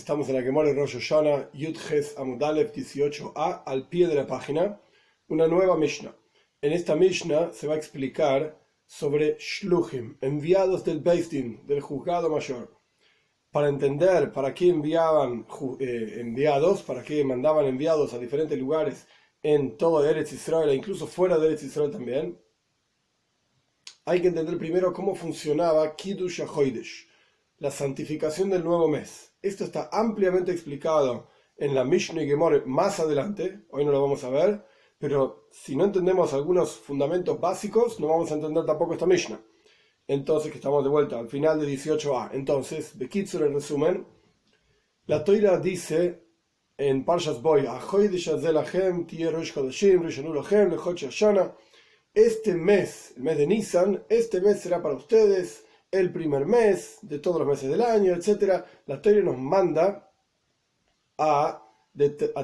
Estamos en la Gemara de Rosh Hashanah, Yud Ches Amud Aleph 18a, al pie de la página, una nueva Mishnah. En esta Mishnah se va a explicar sobre Shluchim, enviados del Beis Din, del juzgado mayor. Para entender para qué enviaban enviados, para qué mandaban enviados a diferentes lugares en todo Eretz Israel e incluso fuera de Eretz Israel también, hay que entender primero cómo funcionaba Kiddush HaChodesh, la santificación del nuevo mes. Esto está ampliamente explicado en la Mishnah y Gemara más adelante, hoy no lo vamos a ver, pero si no entendemos algunos fundamentos básicos, no vamos a entender tampoco esta Mishnah. Entonces, que estamos de vuelta al final de 18a. Entonces, Bekitzur, en resumen, la Torah dice en Parshas Boy, este mes, el mes de Nisan, este mes será para ustedes el primer mes de todos los meses del año, etc. La Torah nos manda a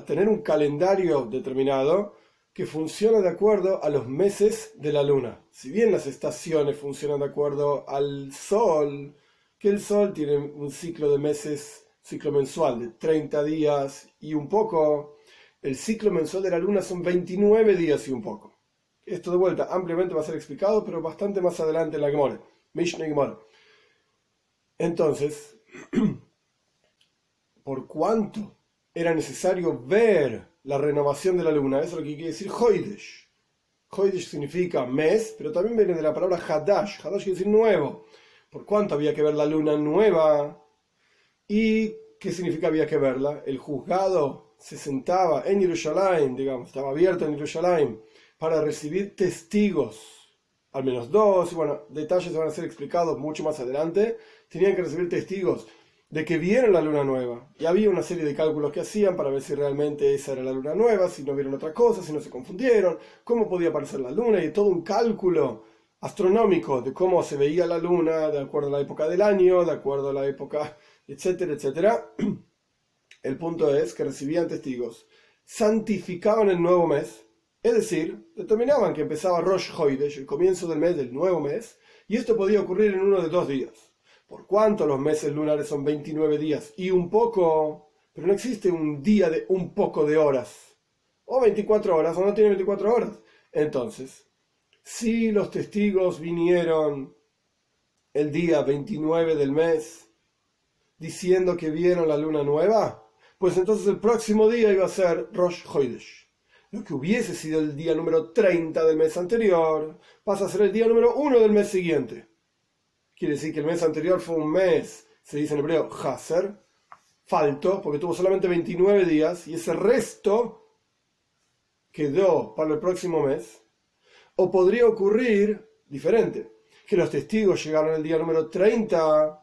tener un calendario determinado que funciona de acuerdo a los meses de la luna. Si bien las estaciones funcionan de acuerdo al sol, que el sol tiene un ciclo de meses, ciclo mensual de 30 días y un poco, el ciclo mensual de la luna son 29 días y un poco. Esto de vuelta ampliamente va a ser explicado, pero bastante más adelante en la Gemara, Mishnah y Gemara. Entonces, ¿por cuánto era necesario ver la renovación de la luna? Eso es lo que quiere decir Chodesh. Chodesh significa mes, pero también viene de la palabra Hadash. Hadash quiere decir nuevo. ¿Por cuánto había que ver la luna nueva? ¿Y qué significa había que verla? El juzgado se sentaba en Jerusalén, digamos, estaba abierto en Jerusalén para recibir testigos, al menos dos, y bueno, detalles van a ser explicados mucho más adelante. Tenían que recibir testigos de que vieron la luna nueva, y había una serie de cálculos que hacían para ver si realmente esa era la luna nueva, si no vieron otra cosa, si no se confundieron, cómo podía aparecer la luna, y todo un cálculo astronómico de cómo se veía la luna de acuerdo a la época del año, de acuerdo a la época, etcétera, etcétera. El punto es que recibían testigos, santificaban el nuevo mes, es decir, determinaban que empezaba Rosh Chodesh, el comienzo del mes del nuevo mes, y esto podía ocurrir en uno de 2 días. Por cuanto los meses lunares son 29 días y un poco, pero no existe un día de un poco de horas, o 24 horas, o no tiene 24 horas. Entonces, si los testigos vinieron el día 29 del mes diciendo que vieron la luna nueva, pues entonces el próximo día iba a ser Rosh Chodesh. Lo que hubiese sido el día número 30 del mes anterior pasa a ser el día número 1 del mes siguiente. Quiere decir que el mes anterior fue un mes, se dice en hebreo, Haser, falto, porque tuvo solamente 29 días, y ese resto quedó para el próximo mes. O podría ocurrir diferente, que los testigos llegaron el día número 30,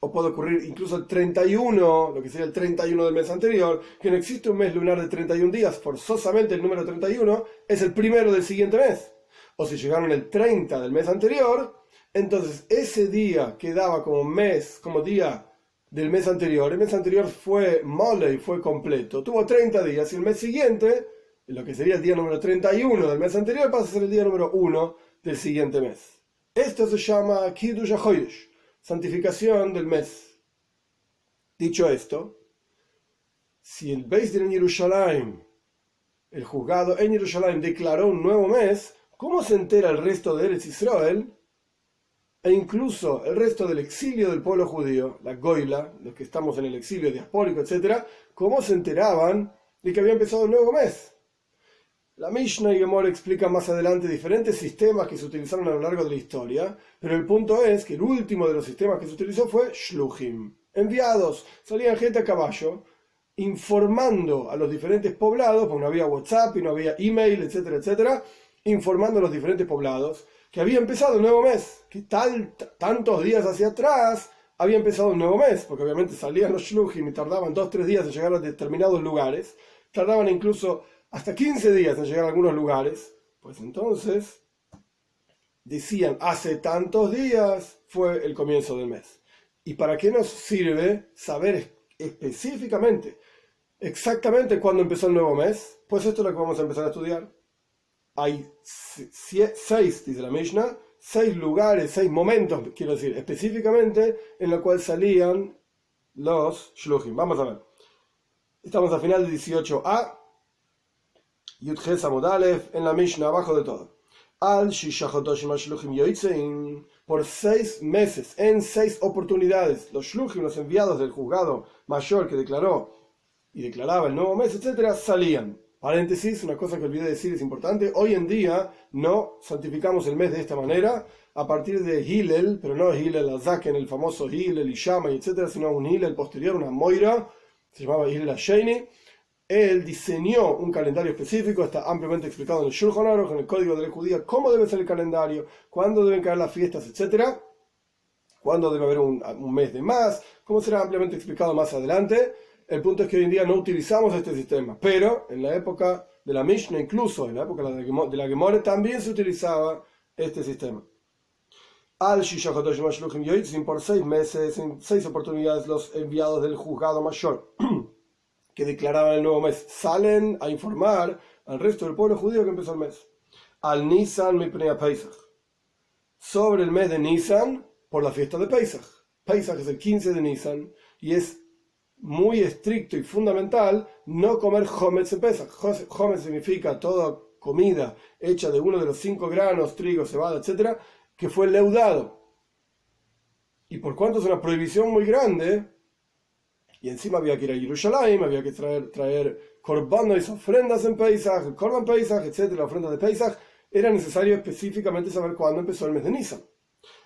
o puede ocurrir incluso el 31, lo que sería el 31 del mes anterior, que no existe un mes lunar de 31 días, forzosamente el número 31 es el primero del siguiente mes. O si llegaron el 30 del mes anterior, entonces ese día quedaba como mes, como día del mes anterior. El mes anterior fue mole y fue completo, tuvo 30 días, y el mes siguiente, lo que sería el día número 31 del mes anterior, pasa a ser el día número 1 del siguiente mes. Esto se llama Kiddush HaChodesh, santificación del mes. Dicho esto, si el Beis Din en Jerusalén, el juzgado en Jerusalén, declaró un nuevo mes, ¿cómo se entera el resto de Eretz Israel e incluso el resto del exilio del pueblo judío, la Goila, los que estamos en el exilio diaspórico, etc.? ¿Cómo se enteraban de que había empezado un nuevo mes? La Mishnah y Gemara explican más adelante diferentes sistemas que se utilizaron a lo largo de la historia, pero el punto es que el último de los sistemas que se utilizó fue Shluchim, enviados. Salían gente a caballo informando a los diferentes poblados, porque no había WhatsApp y no había email, etcétera, etcétera, informando a los diferentes poblados que había empezado un nuevo mes, que tantos días hacia atrás había empezado un nuevo mes, porque obviamente salían los Shluchim y tardaban 2-3 días en llegar a determinados lugares, tardaban incluso hasta 15 días en llegar a algunos lugares. Pues entonces decían, hace tantos días fue el comienzo del mes. ¿Y para qué nos sirve saber específicamente, exactamente cuándo empezó el nuevo mes? Pues esto es lo que vamos a empezar a estudiar. Hay 6, dice la Mishnah, 6 lugares, 6 momentos, quiero decir, específicamente, en los cuales salían los shluchim. Vamos a ver. Estamos al final de 18a, Yud Ches Amud Aleph, en la Mishnah, abajo de todo. Al Shisha Chodoshim HaShluchim Yoitzein, por 6 meses, en 6 oportunidades, los shluchim, los enviados del juzgado mayor que declaró y declaraba el nuevo mes, etcétera, salían. Paréntesis, una cosa que olvidé decir, es importante. Hoy en día no santificamos el mes de esta manera, a partir de Hillel, pero no Hillel Azaken, el famoso Hillel y Shammai, etcétera, sino un Hillel posterior, una Moira, se llamaba Hillel Asheni. Él diseñó un calendario específico, está ampliamente explicado en el Shulchan Aruch, en el Código de la Judía, cómo debe ser el calendario, cuándo deben caer las fiestas, etcétera, cuándo debe haber un mes de más, cómo será ampliamente explicado más adelante. El punto es que hoy en día no utilizamos este sistema, pero en la época de la Mishnah, incluso en la época de la Gemara, también se utilizaba este sistema. Al Shisha Chodoshim HaShluchim Yoitzin, por 6 meses, en 6 oportunidades, los enviados del juzgado mayor que declaraban el nuevo mes salen a informar al resto del pueblo judío que empezó el mes. Al Nisan Mipnei Pesach, sobre el mes de Nisan, por la fiesta de Pesach. Pesach es el 15 de Nisan y es muy estricto y fundamental no comer Hometz en Pesach. Hometz significa toda comida hecha de uno de los 5 granos, trigo, cebada, etcétera, que fue leudado. Y por cuanto es una prohibición muy grande, y encima había que ir a Jerusalén, había que traer korbanos, ofrendas en Pesach, el korban Pesach, etcétera, la ofrenda de Pesach, era necesario específicamente saber cuándo empezó el mes de Nisan.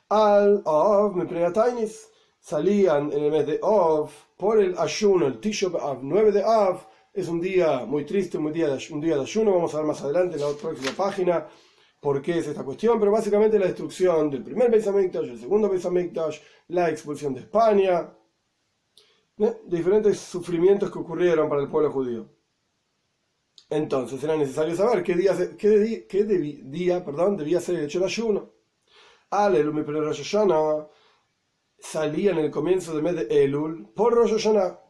Al Av Mipnei Atainis, salían en el mes de Av por el ayuno, el Tisha B'Av, 9 de Av, es un día muy triste, un día de ayuno, vamos a ver más adelante en la próxima página por qué es esta cuestión, pero básicamente la destrucción del primer Beis Hamikdash, el segundo Beis Hamikdash, la expulsión de España, diferentes sufrimientos que ocurrieron para el pueblo judío. Entonces era necesario saber qué día debía ser hecho el ayuno. Al-Elul Mipnei Rosh Hashanah, salía en el comienzo del mes de Elul por Rosh Hashanah.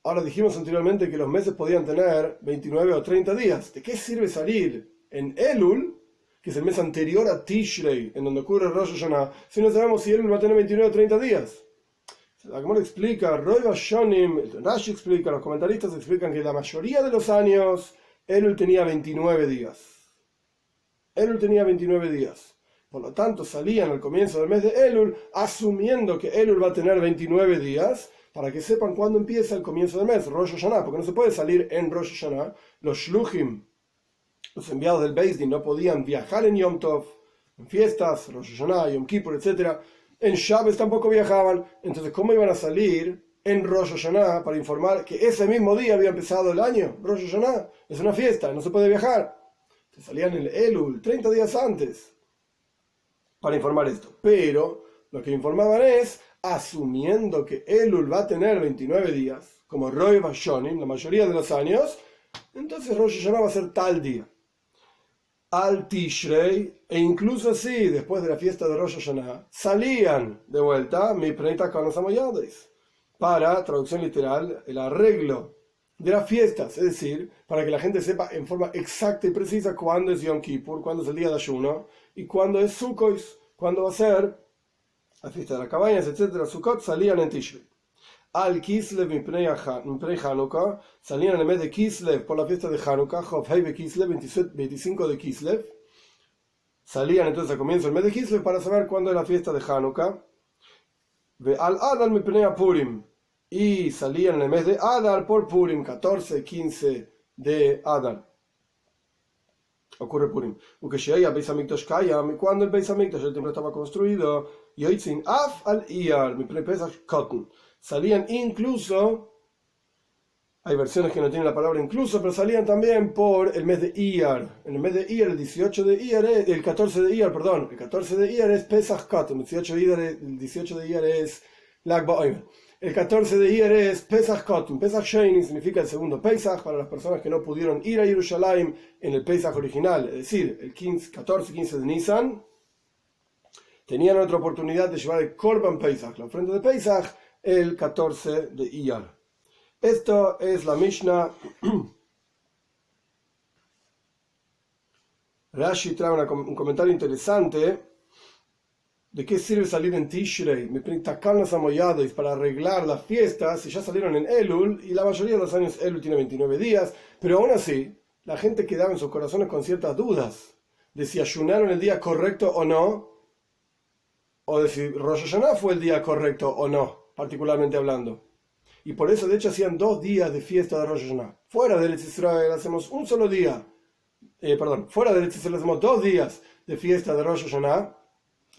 Ahora dijimos anteriormente que los meses podían tener 29 o 30 días. ¿De qué sirve salir en Elul, que es el mes anterior a Tishrei, en donde ocurre Rosh Hashanah, si no sabemos si Elul va a tener 29 o 30 días? La Gemara explica, Rashi explica, los comentaristas explican que la mayoría de los años Elul tenía 29 días. Elul tenía 29 días. Por lo tanto, salían al comienzo del mes de Elul, asumiendo que Elul va a tener 29 días, para que sepan cuándo empieza el comienzo del mes, Rosh Hashanah, porque no se puede salir en Rosh Hashanah. Los Shluchim, los enviados del Beis Din, no podían viajar en Yom Tov, en fiestas, Rosh Hashanah, Yom Kippur, etc. En Shabbos tampoco viajaban. Entonces, ¿cómo iban a salir en Rosh Hashanah para informar que ese mismo día había empezado el año? Rosh Hashanah es una fiesta, no se puede viajar. Entonces, salían en el Elul 30 días antes para informar esto. Pero lo que informaban es, asumiendo que Elul va a tener 29 días, como Roy Vashonim, la mayoría de los años, entonces Rosh Hashanah va a ser tal día. Al Tishrei, e incluso así, después de la fiesta de Rosh Hashanah, salían de vuelta para, traducción literal, el arreglo de las fiestas, es decir, para que la gente sepa en forma exacta y precisa cuándo es Yom Kippur, cuándo es el día de ayuno, y cuándo es Sukkot, cuándo va a ser la fiesta de las cabañas, etc. Sukkot salían en Tishrei. Al Kislev Mipnei Hanukkah, salían en el mes de Kislev por la fiesta de Hanukkah, Hov Kislev, 25 de Kislev. Salían entonces al comienzo del mes de Kislev para saber cuándo es la fiesta de Hanukkah. Al Adar Mipnei Purim, y salían en el mes de Adar por Purim, 14, 15 de Adar. Ocurre Purim. Cuando el Beis Hamikdash, el templo estaba construido, Yoitzin Af al Iyar, Mipnei Pesach Cotton. Salían incluso, hay versiones que no tienen la palabra incluso, pero salían también por el mes de Iyar. En el mes de Iyar, el 14 de Iyar es Pesach Cotton, el 18 de Iyar es Lag BaOmer. El 14 de Iyar es Pesach Cotton. Pesach Sheni significa el segundo Pesach para las personas que no pudieron ir a Jerusalén en el Pesach original, es decir, el 14-15 de Nisan. Tenían otra oportunidad de llevar el Korban Pesach, la ofrenda de Pesach, el 14 de Iyar. Esto es la Mishnah. Rashi trae un comentario interesante ¿De qué sirve salir en Tishrei, para arreglar las fiestas, si ya salieron en Elul, y la mayoría de los años Elul tiene 29 días, pero aún así, la gente quedaba en sus corazones con ciertas dudas de si ayunaron el día correcto o no, o de si Rosh Hashanah fue el día correcto o no, particularmente hablando. Y por eso, de hecho, hacían 2 días de fiesta de Rosh Hashanah. Fuera de Eretz Israel hacemos un solo día, fuera de Eretz Israel hacemos 2 días de fiesta de Rosh Hashanah,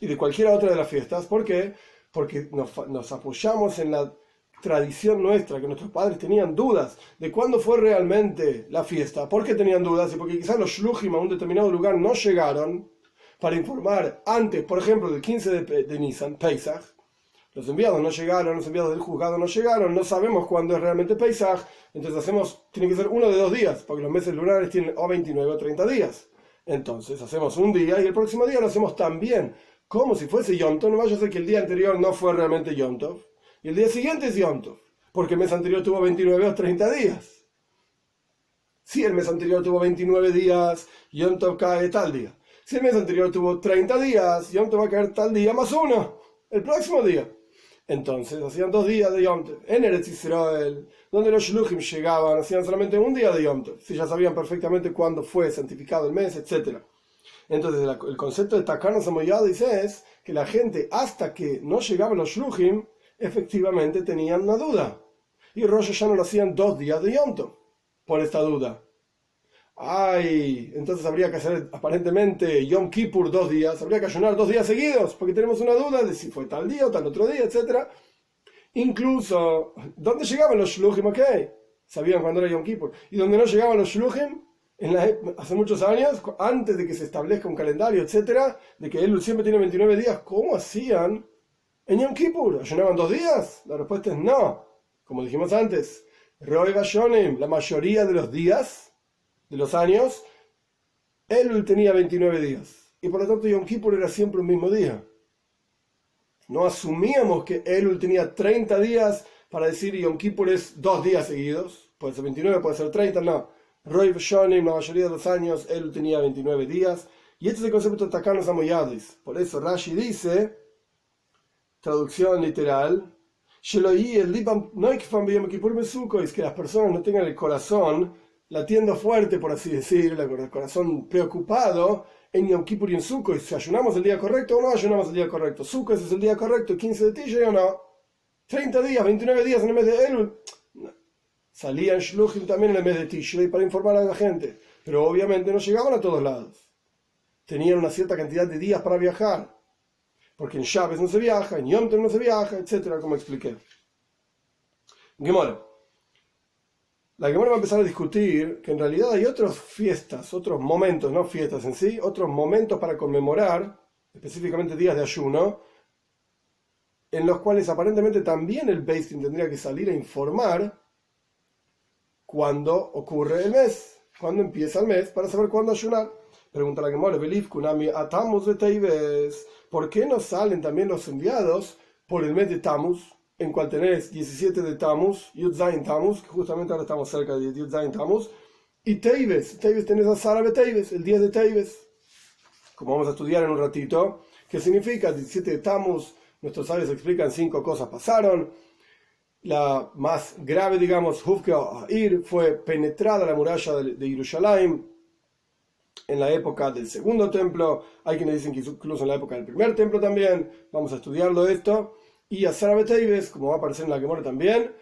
y de cualquiera otra de las fiestas. ¿Por qué? Porque nos apoyamos en la tradición nuestra, que nuestros padres tenían dudas de cuándo fue realmente la fiesta. ¿Por qué tenían dudas? Y porque quizás los shluchim a un determinado lugar no llegaron para informar antes, por ejemplo, del 15 de Nisan, Pesach. Los enviados no llegaron, los enviados del juzgado no llegaron, no sabemos cuándo es realmente Pesach, entonces tiene que ser uno de 2 días, porque los meses lunares tienen o 29 o 30 días. Entonces hacemos un día y el próximo día lo hacemos también como si fuese Yom Tov. No vaya a ser que el día anterior no fue realmente Yom Tov y el día siguiente es Yom Tov, porque el mes anterior tuvo 29 o 30 días. Si el mes anterior tuvo 29 días, Yom Tov cae tal día. Si el mes anterior tuvo 30 días, Yom Tov va a caer tal día más uno, el próximo día. Entonces hacían 2 días de Yom Tov. En Eretz Israel, donde los shluchim llegaban, hacían solamente un día de Yom Tov, si ya sabían perfectamente cuándo fue santificado el mes, etc. Entonces el concepto de Takana Samoyad dice es que la gente, hasta que no llegaban los shluchim, efectivamente tenían una duda. Y Rosh Hashanah lo hacían 2 días de Yom Tov por esta duda. Entonces habría que hacer aparentemente Yom Kippur 2 días, habría que ayunar 2 días seguidos, porque tenemos una duda de si fue tal día o tal otro día, etc. Incluso, ¿dónde llegaban los shluchim? Ok, sabían cuándo era Yom Kippur. Y donde no llegaban los shluchim, hace muchos años, antes de que se establezca un calendario, etc., de que Elul siempre tiene 29 días, ¿cómo hacían en Yom Kippur? ¿Ayunaban 2 días? La respuesta es no. Como dijimos antes, Roy Bashonim, la mayoría de los días, de los años, Elul tenía 29 días. Y por lo tanto Yom Kippur era siempre un mismo día. No asumíamos que Elul tenía 30 días para decir Yom Kippur es 2 días seguidos. Puede ser 29, puede ser 30, no. Roy Bashonim, la mayoría de los años, Elul tenía 29 días. Y este es el concepto de Takanos Amoyadis. Por eso Rashi dice, traducción literal, es que las personas no tengan el corazón latiendo fuerte, por así decir, el corazón preocupado en Yom Kippur y en Sukkot, si ayunamos el día correcto o no ayunamos el día correcto. Sukkot es el día correcto, 15 de Tishrei o no. 30 días, 29 días en el mes de Elul. Salían shluchim también en el mes de Tishrei para informar a la gente, pero obviamente no llegaban a todos lados. Tenían una cierta cantidad de días para viajar, porque en Shabbos no se viaja, en Yom Tov no se viaja, etc., como expliqué. Gemara. La Gemara va a empezar a discutir que en realidad hay otras fiestas, otros momentos, no fiestas en sí, otros momentos para conmemorar, específicamente días de ayuno, en los cuales aparentemente también el Beis Din tendría que salir a informar cuándo ocurre el mes, cuándo empieza el mes, para saber cuándo ayunar. Pregunta la Gemara, ¿por qué no salen también los enviados por el mes de Tammuz, en cual tenés 17 de Tammuz, Yud Zayin Tammuz, que justamente ahora estamos cerca de Yud Zayin Tammuz, y Teves tenés a Sara Teves, el 10 de Teves, como vamos a estudiar en un ratito, ¿qué significa? 17 de Tammuz, nuestros sabios explican 5 cosas pasaron. La más grave, digamos, Hufka Ir, fue penetrada la muralla de Jerusalén en la época del segundo templo. Hay quienes dicen que incluso en la época del primer templo también. Vamos a estudiarlo esto. Y a Sara Teves, como va a aparecer en la Gemara también,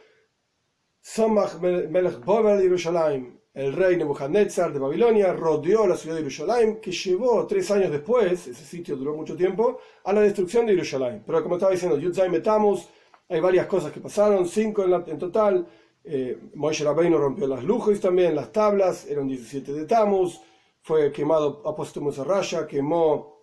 Samach Melech Babel Jerusalén, el rey Nebuchadnezzar de Babilonia, rodeó la ciudad de Jerusalén, que llevó 3 años después, ese sitio duró mucho tiempo, a la destrucción de Jerusalén. Pero como estaba diciendo, Yud Zayin Tammuz, hay varias cosas que pasaron, 5 en total. Moshe Rabbeinu rompió las luces también, las tablas, eran 17 de Tammuz, fue quemado Apóstomus Arraya, quemó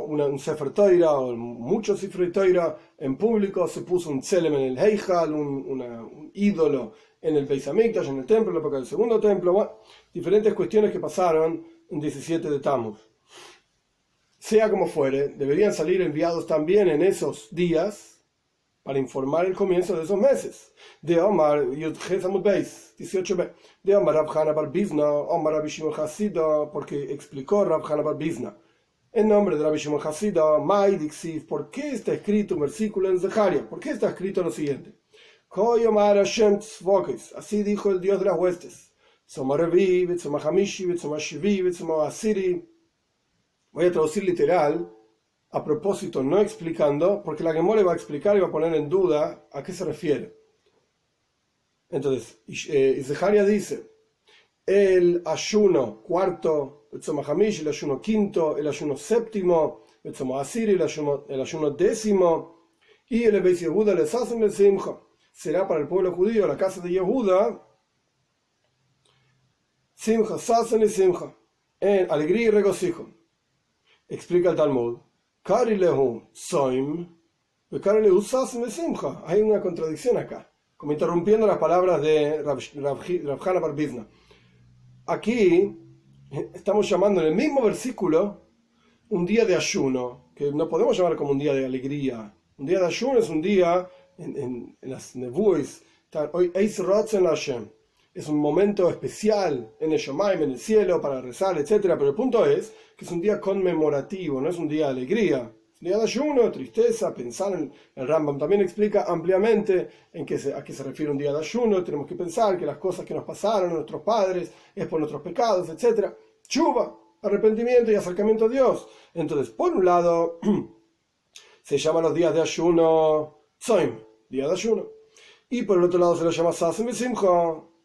un Sefer Toira, o muchos Sefer Toira en público, se puso un tselem en el Heichal, un ídolo en el Beis Hamikdash, en el templo, en la época del segundo templo. Bueno, diferentes cuestiones que pasaron en 17 de Tammuz. Sea como fuere, deberían salir enviados también en esos días para informar el comienzo de esos meses. De Omar, Yud Amud Beis, 18b. De Omar Rab Hana bar Bizna, Omar Rabbi Shimon Hasida, porque explicó Rab Hana bar Bizna. En nombre de Rabbi Shimon Hasida, Mai Dixiv, ¿por qué está escrito un versículo en Zeharia? ¿Por qué está escrito lo siguiente? Así dijo el Dios de las huestes. Voy a traducir literal, a propósito, no explicando, porque la Gemara va a explicar y va a poner en duda a qué se refiere. Entonces, Zeharia dice, el ayuno cuarto, el ayuno quinto, el ayuno séptimo, el ayuno décimo, y el Beis Yehuda les hacen el Simcha. Será para el pueblo judío, la casa de Yehuda, Simcha, Sasen y Simcha, en alegría y regocijo. Explica el Talmud, Karilehu Soim, Karilehu Sasen y Simcha. Hay una contradicción acá, como interrumpiendo las palabras de Rav Hana bar Bizna. Aquí estamos llamando en el mismo versículo un día de ayuno, que no podemos llamar como un día de alegría. Un día de ayuno es un día, en las nevuos, es un momento especial en el Shomaim, en el cielo, para rezar, etc. Pero el punto es que es un día conmemorativo, no es un día de alegría. Es un día de ayuno, tristeza, pensar en el Rambam también explica ampliamente a qué se refiere un día de ayuno. Tenemos que pensar que las cosas que nos pasaron a nuestros padres es por nuestros pecados, etc. Chuva, arrepentimiento y acercamiento a Dios. Entonces, por un lado, se llaman los días de ayuno Tzoim, día de ayuno. Y por el otro lado se los llama Sasen y Simcha,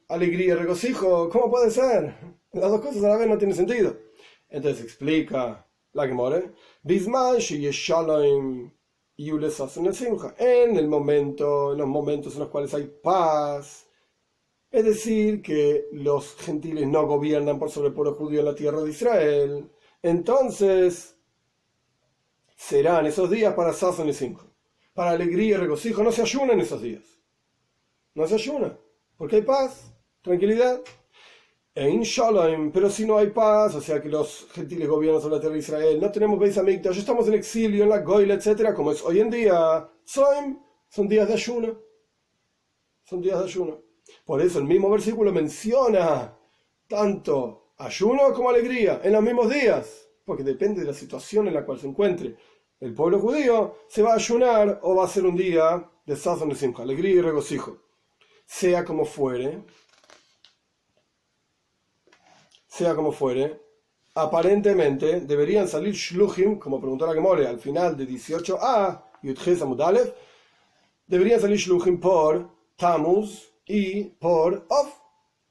alegría y regocijo. ¿Cómo puede ser? Las dos cosas a la vez no tienen sentido. Entonces explica la Gemara, en los momentos en los cuales hay paz, es decir, que los gentiles no gobiernan por sobre el pueblo judío en la tierra de Israel, entonces serán esos días para Sasen y Simcha, para alegría y regocijo. No se ayuna en esos días. No se ayuna, porque hay paz, tranquilidad. Pero si no hay paz, o sea que los gentiles gobiernan sobre la tierra de Israel, no tenemos Beis Hamikdash, estamos en exilio, en la Goila, etc., como es hoy en día, son días de ayuno. Son días de ayuno. Por eso el mismo versículo menciona tanto ayuno como alegría en los mismos días, porque depende de la situación en la cual se encuentre el pueblo judío, se va a ayunar o va a ser un día de Sasen y Simcha, alegría y regocijo. Sea como fuere, aparentemente deberían salir shluchim, como preguntó la Gemara al final de 18a, Yudches Amud Aleph, deberían salir shluchim por Tammuz y por Av,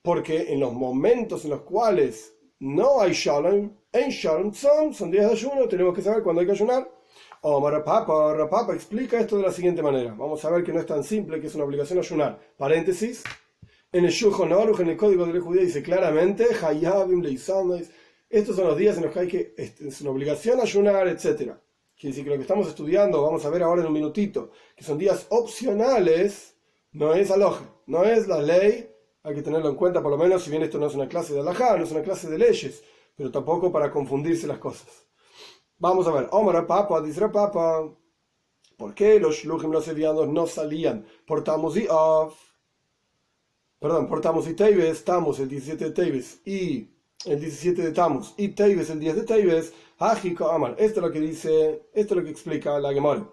porque en los momentos en los cuales no hay shalom, en shalom son días de ayuno, tenemos que saber cuándo hay que ayunar. Rapapa explica esto de la siguiente manera. Vamos a ver que no es tan simple, que es una obligación ayunar. Paréntesis. En el Shulchan Aruch, en el Código de la Judía, dice claramente, estos son los días en los que es una obligación ayunar, etc. Quiere decir que lo que estamos estudiando, vamos a ver ahora en un minutito, que son días opcionales, no es aloje, no es la ley, hay que tenerlo en cuenta por lo menos, si bien esto no es una clase de alajá, no es una clase de leyes, pero tampoco para confundirse las cosas. Vamos a ver, Omar Papa, dice Papa, ¿por qué los shluchim, los enviados, no salían por Tammuz y Av? Perdón, por Tammuz y Teves, Tammuz el 17 de Teves y el 17 de Tammuz y Teves el 10 de Teves, Hajiko Amar. Esto es lo que dice, esto es lo que explica la Gemara.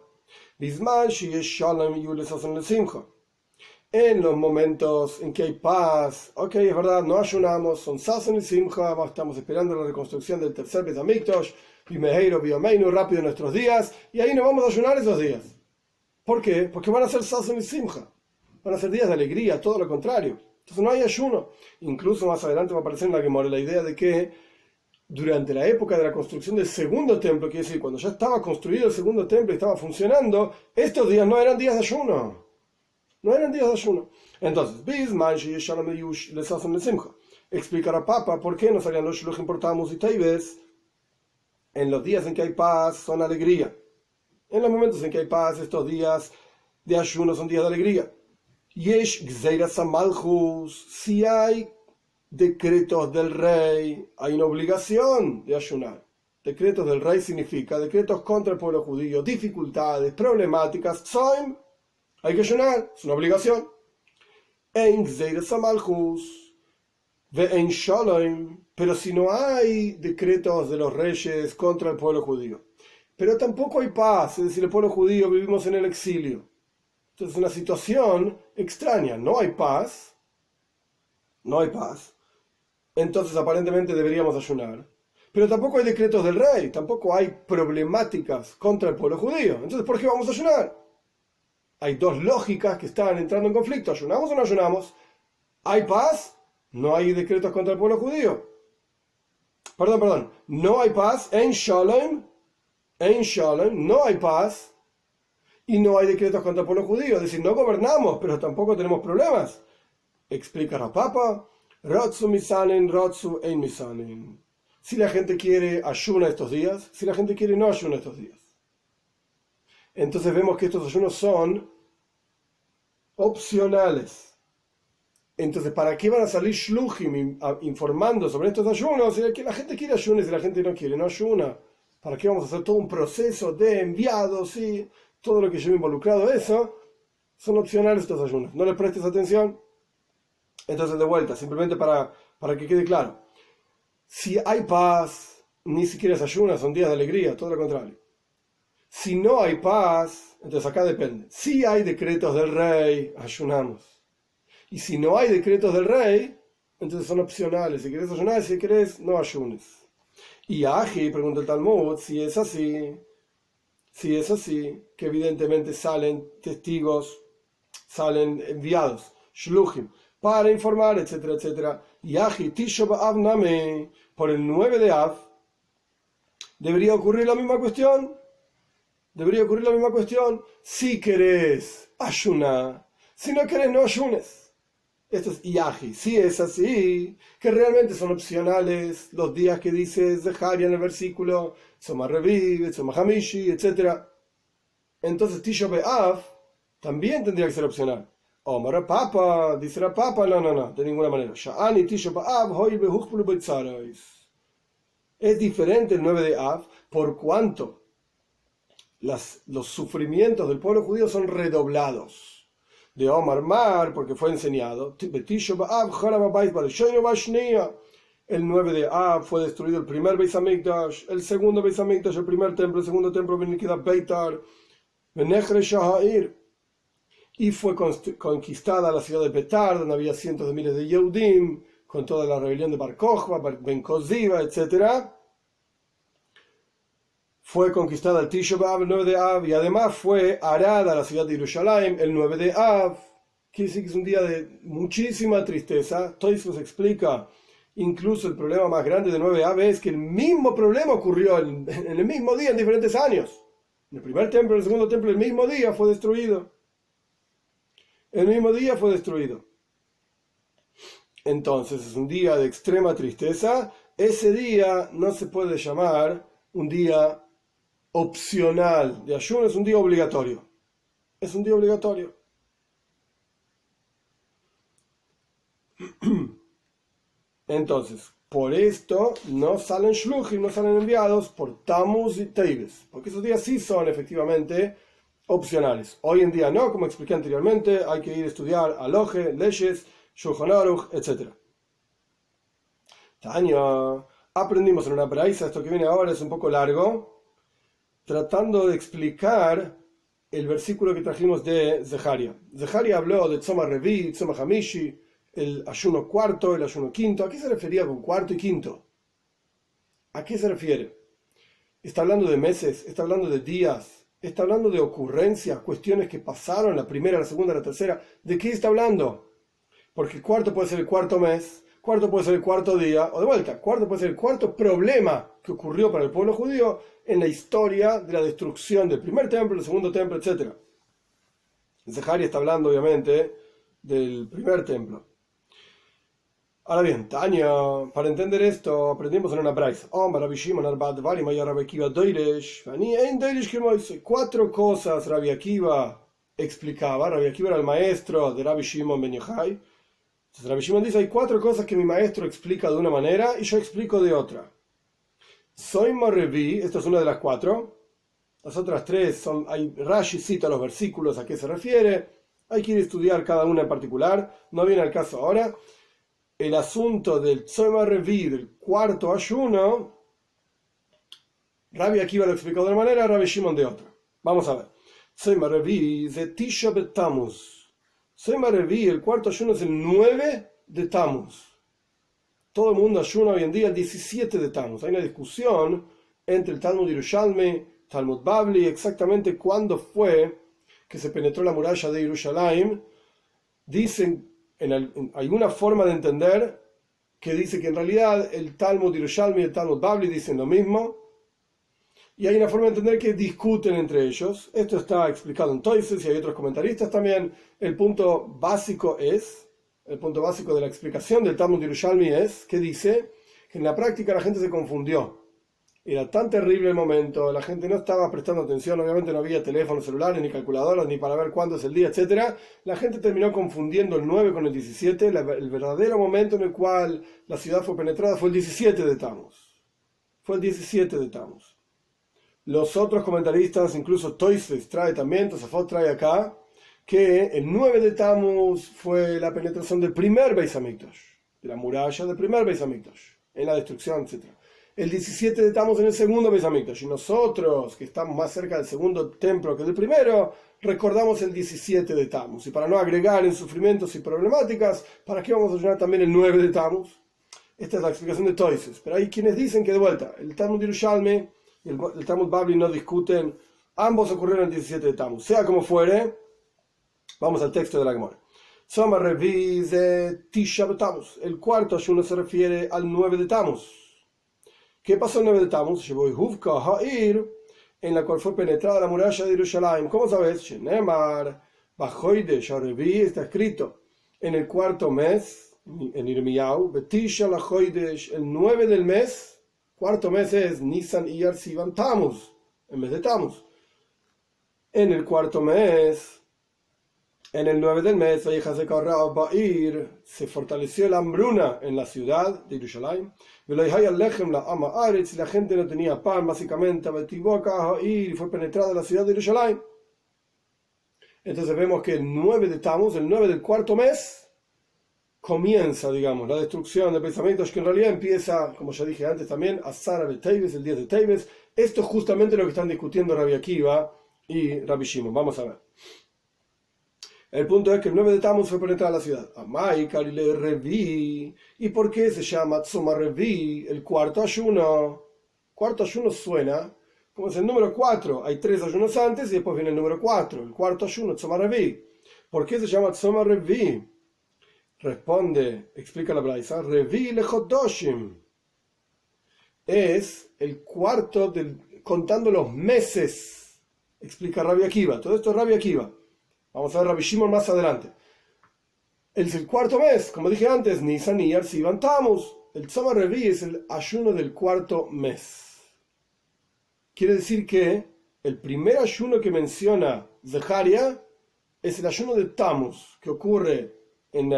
En los momentos en que hay paz, ok, es verdad, no ayunamos, son Sasen y Simcha, estamos esperando la reconstrucción del tercer Beit Hamikdash, Bimeheiro, Biomeinu, rápido en nuestros días, y ahí no vamos a ayunar esos días. ¿Por qué? Porque van a ser Sasen y Simcha. Van a ser días de alegría, todo lo contrario. Entonces no hay ayuno. Incluso más adelante va a aparecer en la Gemara la idea de que durante la época de la construcción del segundo templo, quiere decir, cuando ya estaba construido el segundo templo y estaba funcionando, estos días no eran días de ayuno. No eran días de ayuno. Entonces, explicará Papa por qué no salían los shluchim por Tammuz y Teves. En los días en que hay paz son alegría. En los momentos en que hay paz, estos días de ayuno son días de alegría. Yesh Gzeiras Malchus, si hay decretos del rey, hay una obligación de ayunar. Decretos del rey significa decretos contra el pueblo judío, dificultades, problemáticas, Tzoim, hay que ayunar, es una obligación. En Gzeiras Malchus, Ve'en shalom, pero si no hay decretos de los reyes contra el pueblo judío, pero tampoco hay paz, es decir, el pueblo judío vivimos en el exilio. Entonces es una situación extraña, no hay paz, no hay paz, entonces aparentemente deberíamos ayunar. Pero tampoco hay decretos del rey, tampoco hay problemáticas contra el pueblo judío. Entonces, ¿por qué vamos a ayunar? Hay dos lógicas que están entrando en conflicto. ¿Ayunamos o no ayunamos? ¿Hay paz? No hay decretos contra el pueblo judío. Perdón. No hay paz en Shalom, no hay paz y no hay decretos contra el pueblo judío. Es decir, no gobernamos, pero tampoco tenemos problemas. Explica Rapapa, Rotsu misanen, Rotsu ein misanen. Si la gente quiere, ayuna estos días. Si la gente quiere, no ayuna estos días. Entonces vemos que estos ayunos son opcionales. Entonces, ¿para qué van a salir shluchim informando sobre estos ayunos? Si la gente quiere ayunar, si la gente no quiere, no ayuna. ¿Para qué vamos a hacer todo un proceso de enviados y todo lo que lleva involucrado eso? Son opcionales estos ayunos. No les prestes atención. Entonces, de vuelta, simplemente para que quede claro. Si hay paz, ni siquiera es ayuno, son días de alegría, todo lo contrario. Si no hay paz, entonces acá depende. Si hay decretos del rey, ayunamos. Y si no hay decretos del rey, entonces son opcionales. Si querés ayunar, si querés, no ayunes. Y Aji, pregunta el Talmud, si es así, que evidentemente salen testigos, salen enviados, shluchim, para informar, etcétera, etcétera. Y Aji, Tisha B'Av Name, por el 9 de Av, debería ocurrir la misma cuestión. Si querés, ayuna. Si no querés, no ayunes. Esto es Iaji. Si es así, que realmente son opcionales los días que dice Zeharia en el versículo, Tzoma Reviv, Tzoma Hamishi, etc. Entonces Tisha B'Av también tendría que ser opcional. Omar Papa, dice la Papa, no, de ninguna manera. Sha'ani Tisha B'Av, Hoi Behuchpulu Beitzaros. Es diferente el 9 de Av, por cuanto los sufrimientos del pueblo judío son redoblados. De Omar Mar, porque fue enseñado, el 9 de Av fue destruido el primer Beis Hamikdash, el segundo Beis Hamikdash, el primer templo, el segundo templo, Beitar, y fue conquistada la ciudad de Petar, donde había cientos de miles de Yehudim, con toda la rebelión de Bar Kokhba, Ben Koziva, etc. Fue conquistada el Tisha B'Av, el 9 de Av, y además fue arada la ciudad de Jerusalén el 9 de Av. Quiere decir que es un día de muchísima tristeza. Tosfos explica, incluso el problema más grande del 9 de Av es que el mismo problema ocurrió en el mismo día, en diferentes años. En el primer templo, en el segundo templo, el mismo día fue destruido. Entonces es un día de extrema tristeza. Ese día no se puede llamar un día opcional de ayuno, es un día obligatorio. Entonces, por esto no salen shluchim, no salen enviados por Tammuz y Teves, porque esos días sí son efectivamente opcionales. Hoy en día no, como expliqué anteriormente, hay que ir a estudiar aloje, leyes, Shulchan Aruch, etc. Tania, aprendimos en una braisa, esto que viene ahora es un poco largo, tratando de explicar el versículo que trajimos de Zeharia. Zeharia habló de Tzoma Revi, Tzoma Hamishi, el ayuno cuarto, el ayuno quinto. ¿A qué se refería con cuarto y quinto? ¿A qué se refiere? ¿Está hablando de meses? ¿Está hablando de días? ¿Está hablando de ocurrencias, cuestiones que pasaron, la primera, la segunda, la tercera? ¿De qué está hablando? Porque el cuarto puede ser el cuarto mes, cuarto puede ser el cuarto día, o de vuelta, cuarto puede ser el cuarto problema que ocurrió para el pueblo judío en la historia de la destrucción del primer templo, el segundo templo, etc. Zeharia está hablando, obviamente, del primer templo. Ahora bien, Tania, para entender esto, aprendimos en una braisa. Cuatro cosas Rabbi Akiva explicaba. Rabbi Akiva era el maestro de Rabbi Shimon ben Yochai. Entonces Rabbi Shimon dice, hay cuatro cosas que mi maestro explica de una manera y yo explico de otra. Soy Revi, esta es una de las cuatro. Las otras tres son, Rashi cita los versículos a qué se refiere. Hay que ir a estudiar cada una en particular. No viene al caso ahora. el asunto del Tzom Revi, del cuarto ayuno, Rabbi Akiva lo explicó de una manera, Rabbi Shimon de otra. Vamos a ver. Tzom Revi de Tisha B'Av Tammuz. Tzom Revi, el cuarto ayuno es el 9 de Tammuz. Todo el mundo ayuna hoy en día el 17 de Tammuz. Hay una discusión entre el Talmud Yerushalmi, Talmud Babli, exactamente cuándo fue que se penetró la muralla de Jerusalén. Dicen, hay una forma de entender que dice que en realidad el Talmud Yerushalmi y el Talmud Babli dicen lo mismo, y hay una forma de entender que discuten entre ellos. Esto está explicado en Toises y hay otros comentaristas también. El punto básico de la explicación del Talmud Yerushalmi es que dice que en la práctica la gente se confundió. Era tan terrible el momento, la gente no estaba prestando atención, obviamente no había teléfonos celulares, ni calculadoras, ni para ver cuándo es el día, etc. La gente terminó confundiendo el 9 con el 17. El verdadero momento en el cual la ciudad fue penetrada fue el 17 de Tammuz. Fue el 17 de Tammuz. Los otros comentaristas, incluso Toises trae también, Tosafot trae acá, que el 9 de Tammuz fue la penetración del primer Beis Hamikdash, de la muralla del primer Beis Hamikdash, en la destrucción, etc. El 17 de Tammuz en el segundo Beis Hamikdash, y nosotros, que estamos más cerca del segundo templo que del primero, recordamos el 17 de Tammuz. Y para no agregar en sufrimientos y problemáticas, ¿para qué vamos a ayunar también el 9 de Tammuz? Esta es la explicación de Toises. Pero hay quienes dicen que de vuelta, el Talmud Yerushalmi y el Talmud Babli no discuten, ambos ocurrieron el 17 de Tammuz. Sea como fuere, vamos al texto de la Gemara. Tzom Revi de Tisha B'Av Tammuz. El cuarto ayuno se refiere al 9 de Tammuz. ¿Qué pasó el 9 de Tammuz? En la cual fue penetrada la muralla de Jerusalén. ¿Cómo sabes? Shenemar, Bajoidesh Revi, está escrito en el cuarto mes, en Irmiyahu, Betisha la Joidesh, el 9 del mes. Cuarto mes es Nisan Iyar Sivan Tammuz, en mes de Tammuz. En el cuarto mes, en el 9 del mes, se fortaleció la hambruna en la ciudad de Jerusalén. Y la gente no tenía pan, básicamente, y fue penetrada la ciudad de Jerusalén. Entonces vemos que el 9 de Tammuz, el 9 del cuarto mes, comienza, digamos, la destrucción de pensamientos, que en realidad empieza, como ya dije antes también, a Sara de Teibes, el 10 de Teibes. Esto es justamente lo que están discutiendo Rabbi Akiva y Rabbi Shimon. Vamos a ver. El punto es que el 9 de Tammuz fue penetrada la ciudad. Amai Karile Revi. ¿Y por qué se llama Tzom Revi, el cuarto ayuno? Cuarto ayuno suena como es el número 4. Hay 3 ayunos antes y después viene el número 4. El cuarto ayuno, Tzom Revi. ¿Por qué se llama Tzom Revi? Responde, explica la Braisa, Revi lechodoshim. Es el cuarto contando los meses. Explica Rabbi Akiva. Todo esto es Rabbi Akiva. Vamos a ver Rabbi Shimon más adelante. Es el cuarto mes, como dije antes, Nisan Iyar Sivan Tammuz. El Tzom Revi es el ayuno del cuarto mes. Quiere decir que el primer ayuno que menciona Zeharia es el ayuno de Tammuz, que ocurre en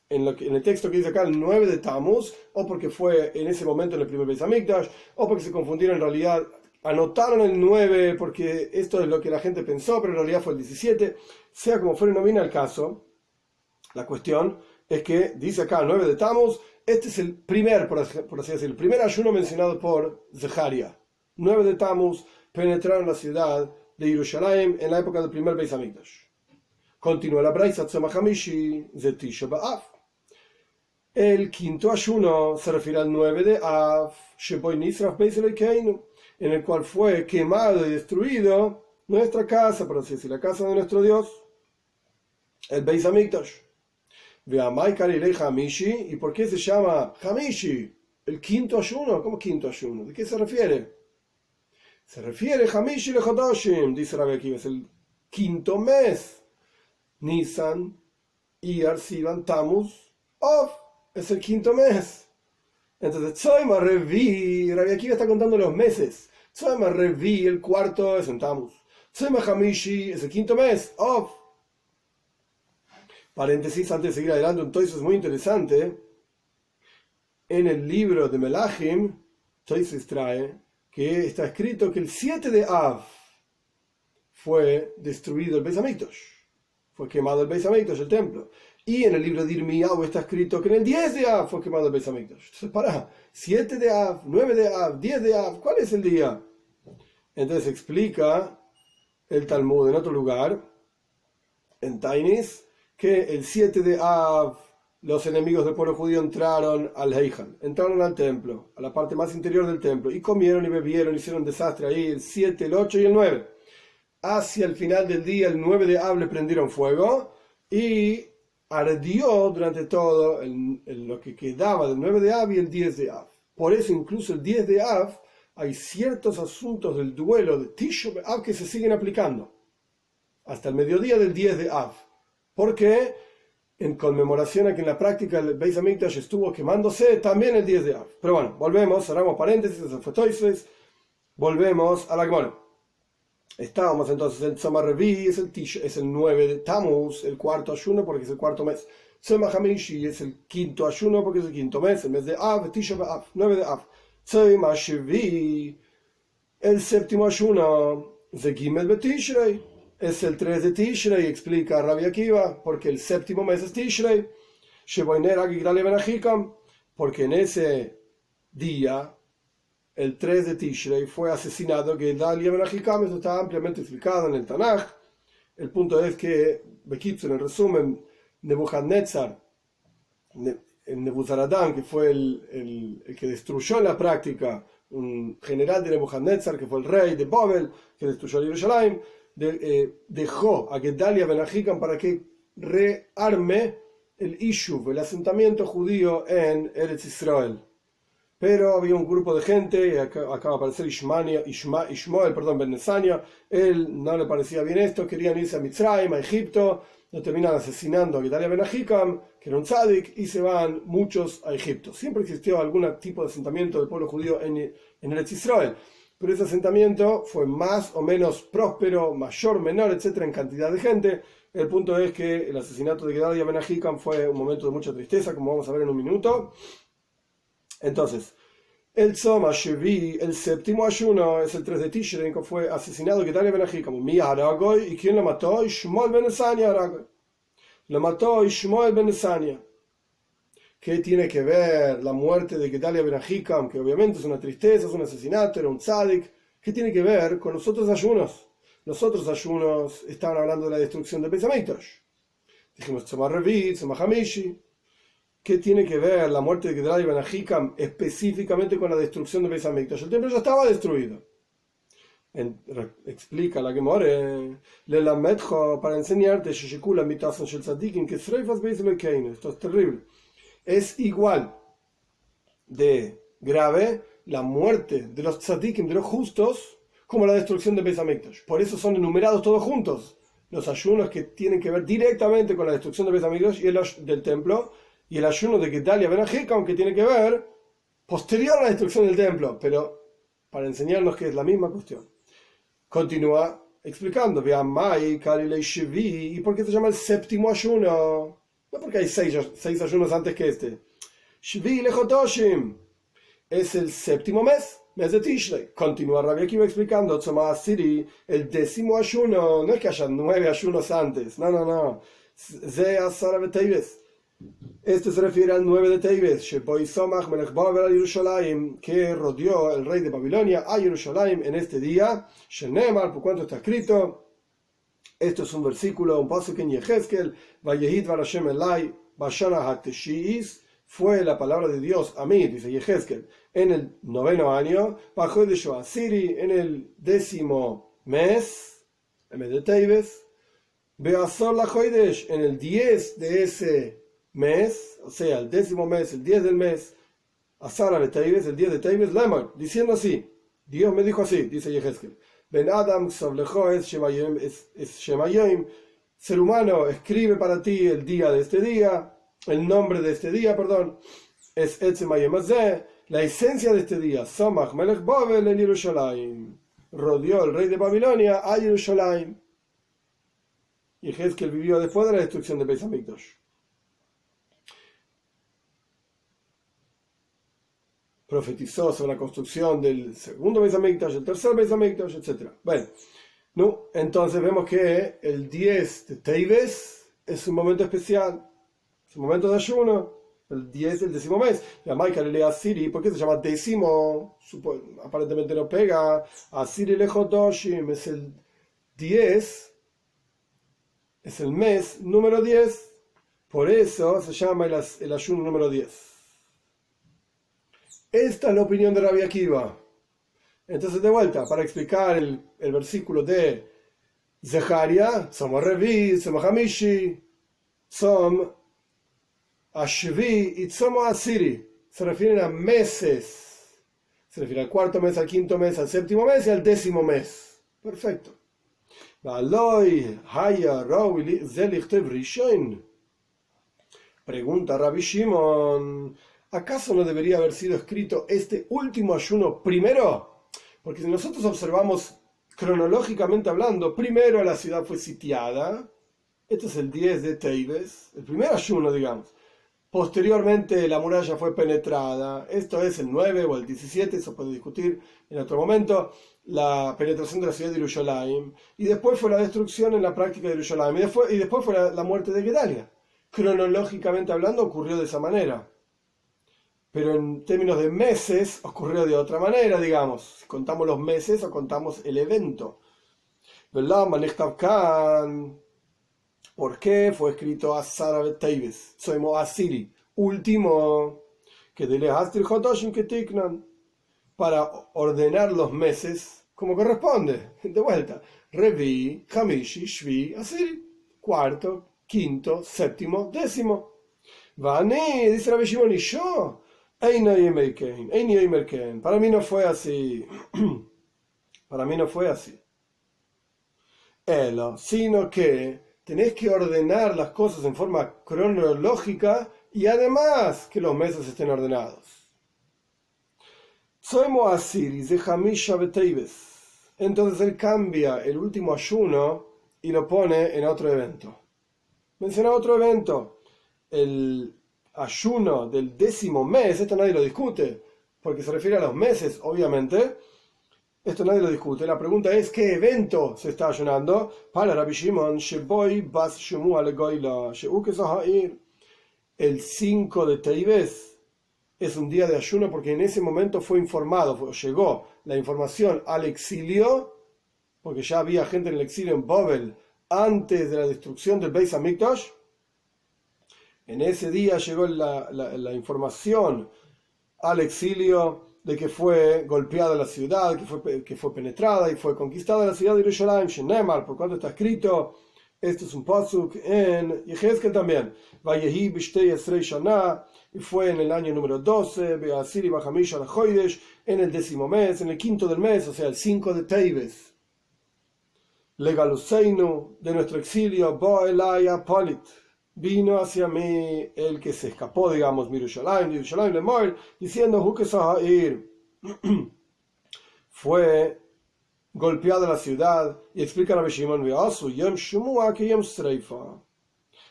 el texto que dice acá el 9 de Tammuz, o porque fue en ese momento en el primer Beis Hamikdash, o porque se confundieron en realidad. Anotaron el 9 porque esto es lo que la gente pensó, pero en realidad fue el 17. Sea como fuera, no viene al caso. La cuestión es que dice acá el 9 de Tammuz. Este es el primer, por así decirlo, el primer ayuno mencionado por Zeharia. 9 de Tammuz, penetraron la ciudad de Jerusalén en la época del primer Beis Hamikdash. Continúa la Braisa Tzom Hamishi de Tisha B'Av. El quinto ayuno se refiere al 9 de Av, Sheboy Nisraf Beis Elokeinu, en el cual fue quemado y destruido nuestra casa, por así decir, la casa de nuestro Dios, el Beis Hamikdash. Veamai Karilei Hamishi. ¿Y por qué se llama Hamishi? El quinto ayuno. ¿Cómo quinto ayuno? ¿De qué se refiere? Se refiere Hamishi lechodoshim, dice Rabbi Akiva, es el quinto mes. Nisan Iyar Sivan Tammuz Of es el quinto mes. Entonces, Tzom Revi, Rabbi Akiva está contando los meses. Tzom Revi, el cuarto es en Tammuz. Tzom Hamishi es el quinto mes. Of. Paréntesis, antes de seguir adelante, entonces es muy interesante. En el libro de Melachim, Toises trae que está escrito que el 7 de Av fue destruido el Beis Hamikdash. Fue quemado el Beis Hamikdash, el templo. Y en el libro de Irmiyahu está escrito que en el 10 de Av fue quemado el Beis Hamikdash. Entonces, pará, 7 de Av, 9 de Av, 10 de Av, ¿cuál es el día? Entonces explica el Talmud en otro lugar, en Tainis, que el 7 de Av los enemigos del pueblo judío entraron al Heijan, entraron al templo, a la parte más interior del templo, y comieron y bebieron, hicieron desastre ahí, el 7, el 8 y el 9. Hacia el final del día, el 9 de Av, le prendieron fuego y ardió durante todo lo que quedaba del 9 de Av y el 10 de Av. Por eso incluso el 10 de Av hay ciertos asuntos del duelo de Tisha B'Av que se siguen aplicando hasta el mediodía del 10 de Av. ¿Por qué? En conmemoración a que en la práctica el Beis Hamikdash estuvo quemándose también el 10 de Av. Pero bueno, volvemos, cerramos paréntesis, volvemos a la Gemara. Estábamos entonces en Tzomah Revi, es el 9 de Tammuz, el cuarto ayuno porque es el cuarto mes. Tzomah Hamishi es el quinto ayuno porque es el quinto mes, el mes de Av, Tisha B'Av, 9 de Av. Tzomah Shevi, el séptimo ayuno, Zegimel Betishrei, es el 3 de Tishrei, explica Rabbi Akiva, porque el séptimo mes es Tishrei. Sheboiner Agigdali Ben Ahikam, porque en ese día, el 3 de Tishrei, fue asesinado Gedalia Ben Ahikam. Eso está ampliamente explicado en el Tanaj. El punto es que, Bekitzer, en resumen, Nebuchadnezzar, Nebuzaradán, que fue el que destruyó en la práctica, un general de Nebuchadnezzar, que fue el rey de Babel, que destruyó Jerusalén, dejó a Gedalia Ben Ahikam para que rearme el Ishuv, el asentamiento judío en Eretz Israel. Pero había un grupo de gente, acaba de aparecer Ishmael Ben Nesania, él no le parecía bien esto, querían irse a Mitzrayim, a Egipto, lo terminan asesinando a Gedalia Ben Ahikam, que era un tzadik, y se van muchos a Egipto. Siempre existió algún tipo de asentamiento del pueblo judío en Eretz Israel, pero ese asentamiento fue más o menos próspero, mayor, menor, etcétera, en cantidad de gente. El punto es que el asesinato de Gedalia Ben Ahikam fue un momento de mucha tristeza, como vamos a ver en un minuto. Entonces, el Tzomah Shevi, el séptimo ayuno, es el 3 de Tishrei, que fue asesinado Gedalia Ben Ahikam. ¿Y quién lo mató? Ishmael Ben Nesania. Lo mató Ishmael Ben Nesania. ¿Qué tiene que ver la muerte de Gedalia Ben Ahikam, que obviamente es una tristeza, es un asesinato, era un tzadik? ¿Qué tiene que ver con los otros ayunos? Los otros ayunos estaban hablando de la destrucción del Beis Hamikdash. Dijimos Tzomah Revi, Tzomah Hamishi. ¿Qué tiene que ver la muerte de Gedalia Ben Ahikam específicamente con la destrucción del Beis Hamikdash? El templo ya estaba destruido. Explica la Gemara, para enseñarte que esto es terrible. Es igual de grave la muerte de los tzadikim, de los justos, como la destrucción del Beis Hamikdash. Por eso son enumerados todos juntos los ayunos que tienen que ver directamente con la destrucción del Beis Hamikdash y del templo, y el ayuno de Gedalia Ben Ahikam, que tiene que ver posterior a la destrucción del templo, pero para enseñarnos que es la misma cuestión. Continúa explicando, ¿y por qué se llama el séptimo ayuno? No porque hay seis ayunos antes que este. Shvi lechotoshim es el séptimo mes de Tishrei. Continúa Rabbi Akiva explicando, Tzomah Asiri, el 10º ayuno, no es que haya 9 ayunos antes, no. Ze Asara Beteibes. Este se refiere al 9 de Teibes, Sheboi Somach Melech Babel al Yerushalayim, que rodeó el rey de Babilonia a Yerushalayim en este día. Shenemar, por cuanto está escrito. Esto es un versículo, un paso que en Yehezkel, Vayehid Varashem Elai, Bashana Hateshiis, fue la palabra de Dios a mí, dice Yehezkel, en el 9º año, bajo de Shoasiri, en el 10º mes, el mes de Teibes, Beazor la Hoidesh, en el 10 de ese mes, o sea, el 10º mes, el 10 del mes, Asara de Teibes, el 10 de Teibes, Lemar, diciendo así, Dios me dijo así, dice Yehezkel, Ben Adam Soblejo es Shemayim, ser humano, escribe para ti el día de este día, el nombre de este día, es Etzemayim Azeh, la esencia de este día, Samach Melech Babel en Yerushalayim, rodeó el rey de Babilonia a Yerushalayim. Y Yehezkel vivió después de la destrucción de Beis Hamikdash. Profetizó sobre la construcción del segundo Beis Hamikdash, el tercer Beis Hamikdash, etc. Bueno, entonces vemos que el 10 de Teibes es un momento especial. Es un momento de ayuno, el 10 del décimo mes. Y a Michael le Asiri, ¿por qué se llama décimo? Aparentemente no pega. Asiri le Jodoshim es el 10, es el mes número 10. Por eso se llama el ayuno número 10. Esta es la opinión de Rabbi Akiva. Entonces, de vuelta, para explicar el versículo de Zeharia, somos Revi, somos Hamishi, somos Ashvi y somos Asiri. Se refieren a meses. Se refiere al cuarto mes, al quinto mes, al séptimo mes y al décimo mes. Perfecto. Pregunta Rabbi Shimon, ¿acaso no debería haber sido escrito este último ayuno primero? Porque si nosotros observamos cronológicamente hablando, primero la ciudad fue sitiada, este es el 10 de Teibes, el primer ayuno, digamos. Posteriormente la muralla fue penetrada, esto es el 9 o el 17, eso puede discutir en otro momento, la penetración de la ciudad de Yerushalayim, y después fue la destrucción en la práctica de Yerushalayim, y después fue la muerte de Gedalia. Cronológicamente hablando ocurrió de esa manera, pero en términos de meses ocurrió de otra manera, digamos, si contamos los meses o contamos el evento. ¿Por qué fue escrito Asara Teibes? Soymo Asiri, último, que de Astri Jodoshim que Tiknan, para ordenar los meses como corresponde. De vuelta, Revi, Hamishi, Shvi, Asiri, cuarto, quinto, séptimo, décimo. Vani, dice Rabbi Shimon, y yo, para mí no fue así. Para mí no fue así. Sino que tenés que ordenar las cosas en forma cronológica y además que los meses estén ordenados. Somos Asiris de Hamisha Beteibes. Entonces él cambia el último ayuno y lo pone en otro evento. Menciona otro evento. El ayuno del décimo mes, esto nadie lo discute, porque se refiere a los meses, obviamente. Esto nadie lo discute. La pregunta es, ¿qué evento se está ayunando? Para Rabbi Shimon, el 5 de Teibes es un día de ayuno porque en ese momento fue informado, llegó la información al exilio, porque ya había gente en el exilio en Babel antes de la destrucción del Beis Hamikdash. En ese día llegó la información al exilio de que fue golpeada la ciudad, que fue penetrada y fue conquistada la ciudad de Yerushalayim, Shenemar, por cuanto está escrito, esto es un pasuk en Yehezkel también, Vayehi b'shtei esrei shana, y fue en el año número 12, Be'asiri b'chamisha l'chodesh, en el décimo mes, en el quinto del mes, o sea, el 5 de Teibes. Legaluseinu, de nuestro exilio, Bo Elaya Polit, vino hacia mí el que se escapó, digamos, Yerushalayim Lemor, diciendo, Hukesahair, fue golpeada la ciudad, y explica Rabbi Shimon,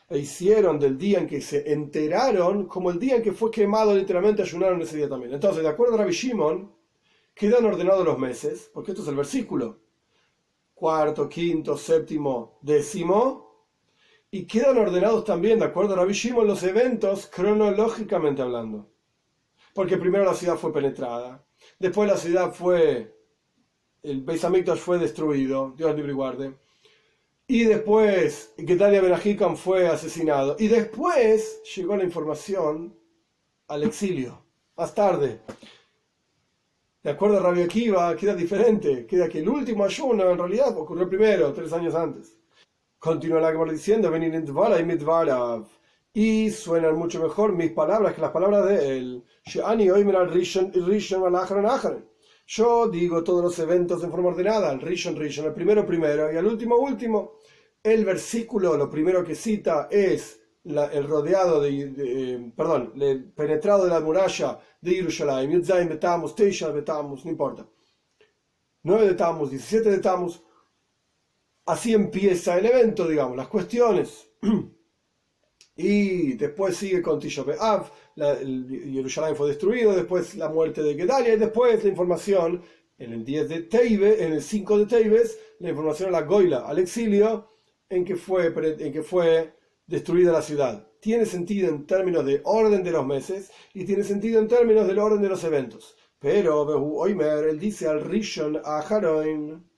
e hicieron del día en que se enteraron como el día en que fue quemado, literalmente ayunaron ese día también. Entonces, de acuerdo a Rabbi Shimon, quedan ordenados los meses, porque esto es el versículo, cuarto, quinto, séptimo, décimo, y quedan ordenados también, de acuerdo a Rabbi Shimon, los eventos cronológicamente hablando. Porque primero la ciudad fue penetrada, después la ciudad el Beis Hamikdash fue destruido, Dios libre y guarde, y después Gedalia ben Ahikam fue asesinado, y después llegó la información al exilio, más tarde. De acuerdo a Rabbi Akiva, queda diferente, queda que el último ayuno en realidad ocurrió primero, 3 años antes. Continúa la Gemara diciendo, y suenan mucho mejor mis palabras que las palabras de él. Yo digo todos los eventos en forma ordenada, el Rishon, el primero y al último. El versículo, lo primero que cita es el rodeado el penetrado de la muralla de Yerushalayim, Yudzaim de Tammuz, Teisha de Tammuz, no importa. 9 de Tammuz, 17 de Tammuz. Así empieza el evento, digamos, las cuestiones. Y después sigue con Tisha B'Av, Yerushalayim fue destruido, después la muerte de Gedalia, y después la información en el 10 de Teibes, en el 5 de Teibes, la información a la Goila, al exilio, en que fue destruida la ciudad. Tiene sentido en términos de orden de los meses y tiene sentido en términos del orden de los eventos. Pero Oimer, él dice al Rishon Aharon,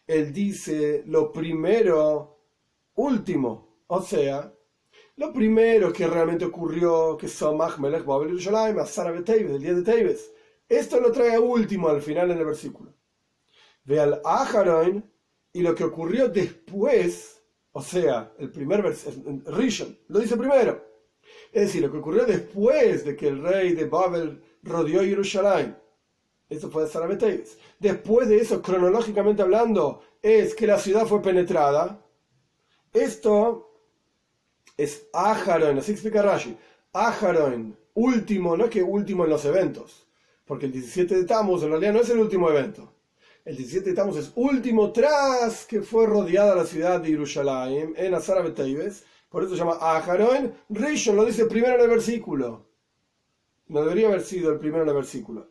él dice lo primero, último, o sea, lo primero que realmente ocurrió, que Samach Melech Babel Yerushalayim, Asara Beteves, el día de Teves. Esto lo trae a último al final en el versículo. Ve al Aharon y lo que ocurrió después, o sea, el primer versículo, Rishon, lo dice primero. Es decir, lo que ocurrió después de que el rey de Babel rodeó Jerusalén. Eso fue Asara Beteves. Después de eso, cronológicamente hablando, es que la ciudad fue penetrada. Esto es Aharon, así explica Rashi. Aharon, último, no es que último en los eventos, porque el 17 de Tammuz en realidad no es el último evento. El 17 de Tammuz es último tras que fue rodeada la ciudad de Jerusalén en Asara Beteves. Por eso se llama Aharon. Rishon lo dice primero en el versículo. No debería haber sido el primero en el versículo.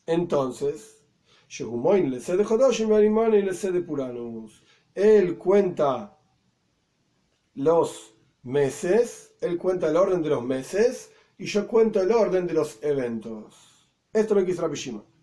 Entonces, él cuenta los meses, él cuenta el orden de los meses y yo cuento el orden de los eventos. Esto lo quiso Rabbi Shimon.